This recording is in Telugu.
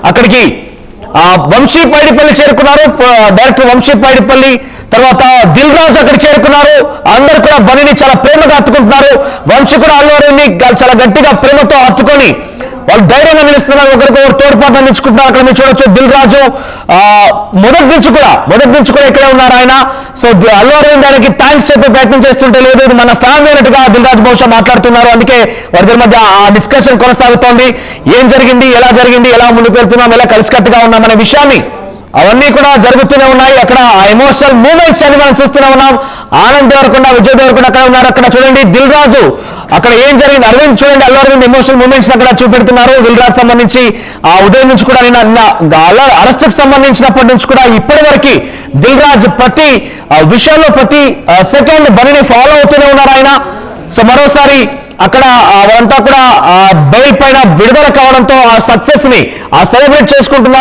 అక్కడికి వంశీ పైడిపల్లి చేరుకున్నారు. డైరెక్టర్ వంశీ పైడిపల్లి, తర్వాత దిల్ రాజు అక్కడ చేరుకున్నారు. అందరూ కూడా బన్నీని చాలా ప్రేమగా హత్తుకుంటున్నారు. వంశీ కూడా అల్లు అరవింద్ని చాలా గట్టిగా ప్రేమతో హత్తుకొని వాళ్ళు ధైర్యంగా నిలుస్తున్నారు, ఒకరికొకరు తోడ్పాటు అందించుకుంటున్నారు. అక్కడ మీరు చూడొచ్చు దిల్ రాజు మొదటి నుంచి కూడా ఇక్కడే ఉన్నారు ఆయన. సో అల్లు అరవింద్ ఆయనకి థ్యాంక్స్ చెప్పే ప్రయత్నం చేస్తుంటే లేదు, ఇది మన ఫ్యామిలీ అన్నట్టుగా దిల్ రాజు బహుశా మాట్లాడుతున్నారు. అందుకే వారి మధ్య ఆ డిస్కషన్ కొనసాగుతోంది. ఏం జరిగింది, ఎలా ముందుకు వెళ్తున్నాం, ఎలా కలిసికట్టుగా ఉన్నాం అనే విషయాన్ని అవన్నీ కూడా జరుగుతూనే ఉన్నాయి. అక్కడ ఆ ఎమోషనల్ మూమెంట్స్ అని మనం చూస్తూనే ఉన్నాం. ఆనంద్ దేవరకొండ, విజయ్ దేవరకొండ అక్కడ ఉన్నారు. అక్కడ చూడండి దిల్ రాజు, అక్కడ ఏం జరిగింది, అరవింద్ చూడండి, అల్లు అరవింద్ ఎమోషనల్ మూమెంట్స్ అక్కడ చూపెడుతున్నారు. దిల్ రాజు సంబంధించి ఆ ఉదయం నుంచి కూడా అరెస్ట్ కి సంబంధించినప్పటి నుంచి కూడా ఇప్పటి వరకు దిల్ రాజు ప్రతి విషయంలో ప్రతి సెకండ్ బన్నీని ఫాలో అవుతూనే ఉన్నారు ఆయన. సో మరోసారి అక్కడ వారంతా కూడా బెయిల్ పైన విడుదల కావడంతో ఆ సక్సెస్ ని సెలబ్రేట్ చేసుకుంటున్నారు.